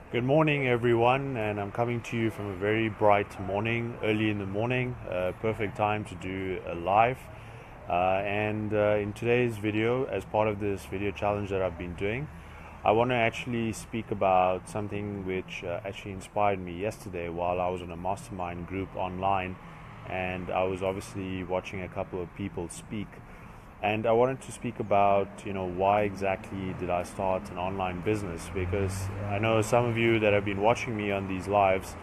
Good morning, everyone, and I'm coming to you from a very bright morning, early in the morning, perfect time to do a live. And in today's video, as part of this video challenge that I've been doing, I want to actually speak about something which actually inspired me yesterday while I was in a mastermind group online, and I was obviously watching a couple of people speak. And I wanted to speak about, why exactly did I start an online business? Because I know some of you that have been watching me on these lives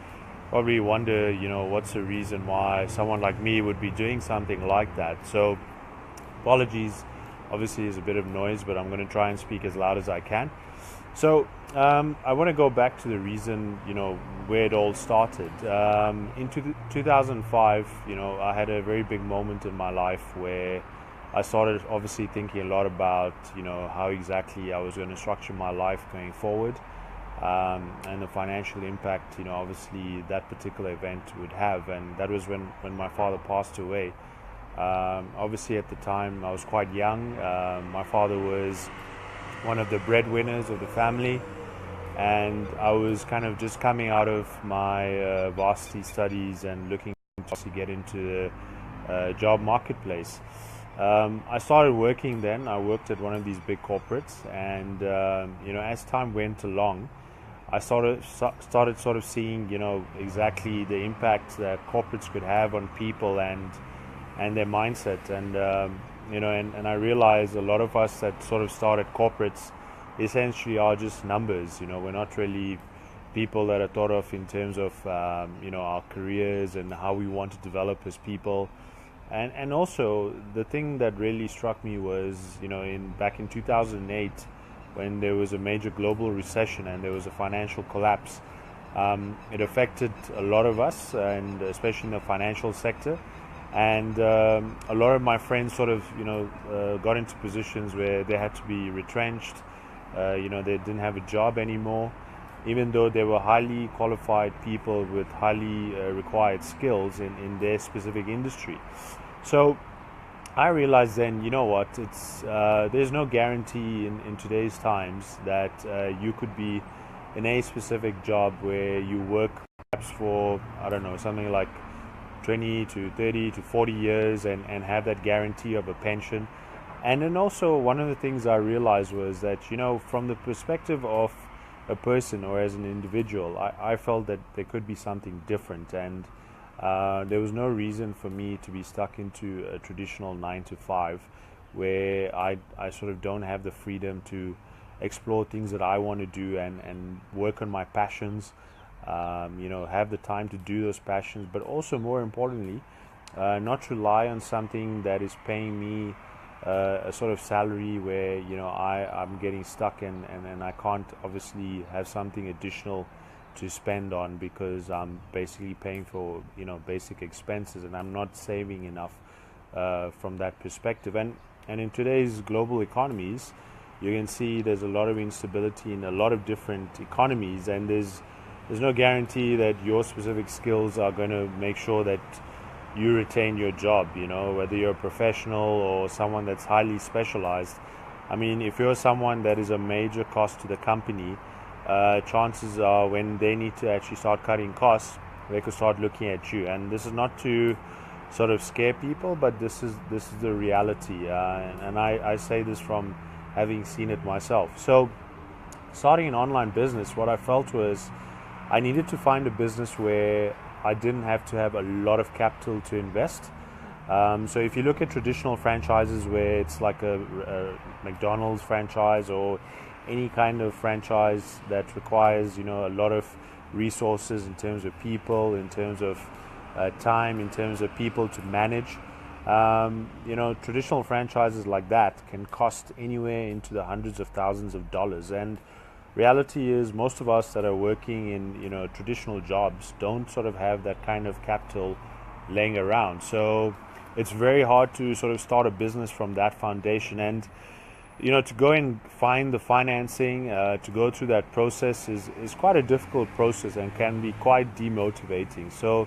probably wonder, what's the reason why someone like me would be doing something like that. So apologies, obviously there's a bit of noise, but I'm going to try and speak as loud as I can. So I want to go back to the reason, where it all started. In 2005, I had a very big moment in my life where I started obviously thinking a lot about, how exactly I was going to structure my life going forward, and the financial impact, obviously that particular event would have. And that was when my father passed away. Obviously at the time I was quite young. My father was one of the breadwinners of the family, and I was kind of just coming out of my varsity studies and looking to get into the job marketplace. I started working then. I worked at one of these big corporates, and as time went along, I started sort of seeing exactly the impact that corporates could have on people and their mindset, and I realized a lot of us that sort of started corporates essentially are just numbers. We're not really people that are thought of in terms of our careers and how we want to develop as people. And also the thing that really struck me was, back in 2008, when there was a major global recession and there was a financial collapse, it affected a lot of us, and especially in the financial sector. And a lot of my friends sort of, got into positions where they had to be retrenched. They didn't have a job anymore, even though they were highly qualified people with highly required skills in their specific industry. So I realized then, it's there's no guarantee in today's times that you could be in a specific job where you work perhaps for, I don't know, something like 20 to 30 to 40 years and have that guarantee of a pension. And then also one of the things I realized was that, from the perspective of a person or as an individual, I felt that there could be something different, and there was no reason for me to be stuck into a traditional 9 to 5 where I sort of don't have the freedom to explore things that I want to do and work on my passions, have the time to do those passions, but also more importantly, not rely on something that is paying me a sort of salary where I'm getting stuck and I can't obviously have something additional to spend on because I'm basically paying for basic expenses, and I'm not saving enough from that perspective. And in today's global economies, you can see there's a lot of instability in a lot of different economies, and there's no guarantee that your specific skills are going to make sure that you retain your job, whether you're a professional or someone that's highly specialized. I mean, if you're someone that is a major cost to the company, chances are when they need to actually start cutting costs, they could start looking at you. And this is not to sort of scare people, but this is the reality. And I say this from having seen it myself. So starting an online business, what I felt was I needed to find a business where I didn't have to have a lot of capital to invest. So if you look at traditional franchises where it's like a McDonald's franchise or any kind of franchise that requires a lot of resources in terms of people, in terms of time, in terms of people to manage, traditional franchises like that can cost anywhere into the hundreds of thousands of dollars. And reality is most of us that are working in traditional jobs don't sort of have that kind of capital laying around. So it's very hard to sort of start a business from that foundation. And to go and find the financing, to go through that process is quite a difficult process and can be quite demotivating. So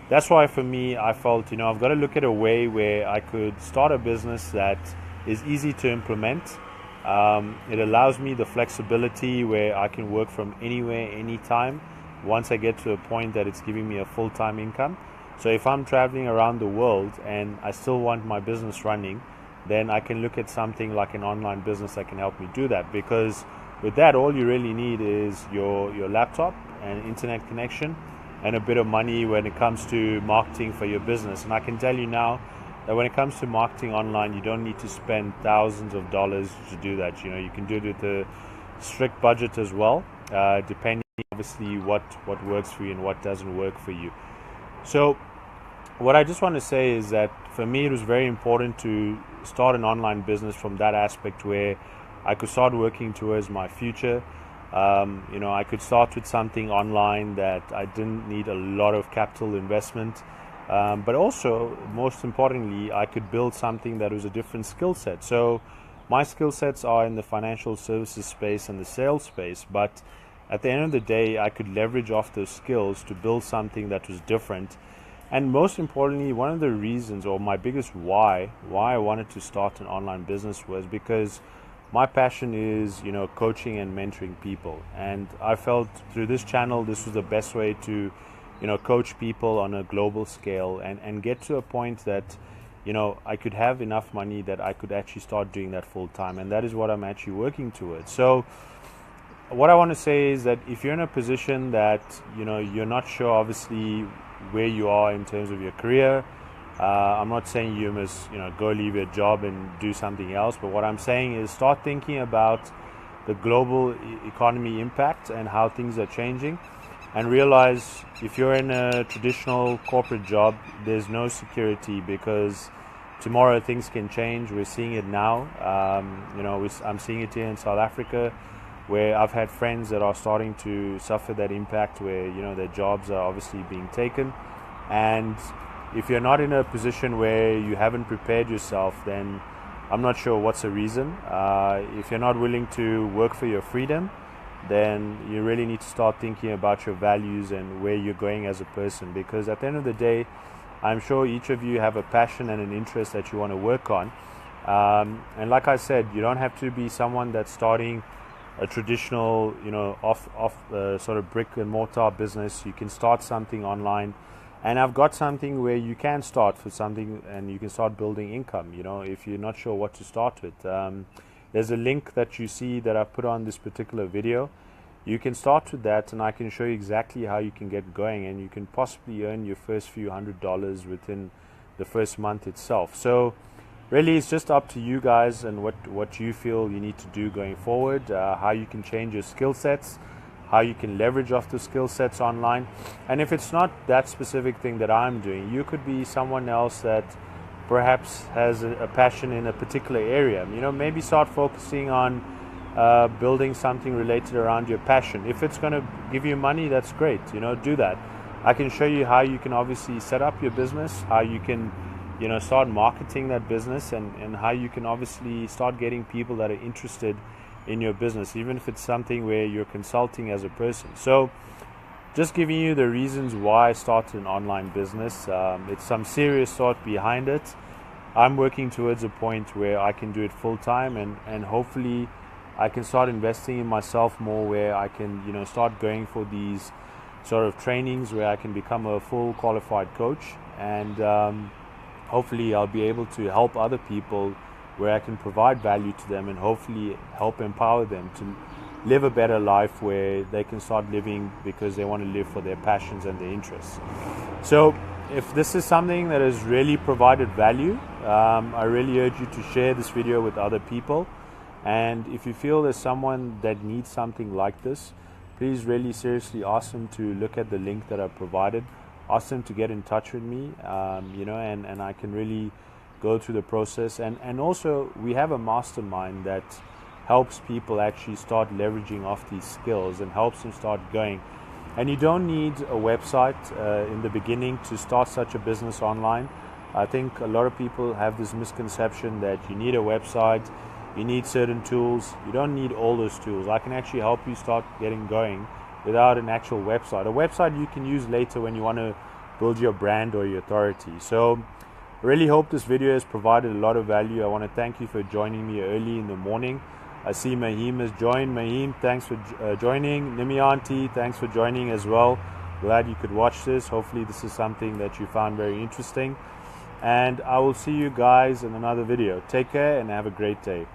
that's why for me, I felt, I've got to look at a way where I could start a business that is easy to implement, It allows me the flexibility where I can work from anywhere, anytime, once I get to a point that it's giving me a full-time income. So if I'm traveling around the world and I still want my business running, then I can look at something like an online business that can help me do that. Because with that, all you really need is your laptop and internet connection and a bit of money when it comes to marketing for your business. And I can tell you now that when it comes to marketing online, you don't need to spend thousands of dollars to do that. You can do it with a strict budget as well, depending obviously what works for you and what doesn't work for you. So what I just want to say is that for me, it was very important to start an online business from that aspect where I could start working towards my future. I could start with something online that I didn't need a lot of capital investment. But also, most importantly, I could build something that was a different skill set. So my skill sets are in the financial services space and the sales space, but at the end of the day, I could leverage off those skills to build something that was different. And most importantly, one of the reasons, or my biggest why I wanted to start an online business was because my passion is, coaching and mentoring people. And I felt through this channel, this was the best way to coach people on a global scale and get to a point that, I could have enough money that I could actually start doing that full time. And that is what I'm actually working towards. So what I want to say is that if you're in a position that, you're not sure, obviously, where you are in terms of your career, I'm not saying you must, go leave your job and do something else. But what I'm saying is start thinking about the global economy impact and how things are changing. And realize if you're in a traditional corporate job, there's no security because tomorrow things can change. We're seeing it now. I'm seeing it here in South Africa, where I've had friends that are starting to suffer that impact where, their jobs are obviously being taken. And if you're not in a position where you haven't prepared yourself, then I'm not sure what's the reason. If you're not willing to work for your freedom, then you really need to start thinking about your values and where you're going as a person. Because at the end of the day, I'm sure each of you have a passion and an interest that you want to work on. And like I said, you don't have to be someone that's starting a traditional, sort of brick and mortar business. You can start something online. And I've got something where you can start for something and you can start building income, if you're not sure what to start with. There's a link that you see that I put on this particular video. You can start with that and I can show you exactly how you can get going, and you can possibly earn your first few $100s within the first month itself. So really it's just up to you guys and what you feel you need to do going forward, how you can change your skill sets, how you can leverage off the skill sets online. And if it's not that specific thing that I'm doing, you could be someone else that perhaps has a passion in a particular area. Maybe start focusing on building something related around your passion. If it's going to give you money, that's great. Do that. I can show you how you can obviously set up your business, how you can, start marketing that business, and how you can obviously start getting people that are interested in your business, even if it's something where you're consulting as a person. So just giving you the reasons why I started an online business. It's some serious thought behind it. I'm working towards a point where I can do it full time, and hopefully I can start investing in myself more, where I can start going for these sort of trainings where I can become a full qualified coach, and hopefully I'll be able to help other people where I can provide value to them and hopefully help empower them to live a better life where they can start living because they want to live for their passions and their interests. So if this is something that has really provided value, I really urge you to share this video with other people. And if you feel there's someone that needs something like this, please really seriously ask them to look at the link that I provided. Ask them to get in touch with me, and I can really go through the process. And also we have a mastermind that helps people actually start leveraging off these skills and helps them start going. And you don't need a website in the beginning to start such a business online. I think a lot of people have this misconception that you need a website, you need certain tools. You don't need all those tools. I can actually help you start getting going without an actual website. A website you can use later when you want to build your brand or your authority. So I really hope this video has provided a lot of value. I want to thank you for joining me early in the morning. I see Mahim has joined. Mahim, thanks for joining. Nimianti, thanks for joining as well. Glad you could watch this. Hopefully this is something that you found very interesting. And I will see you guys in another video. Take care and have a great day.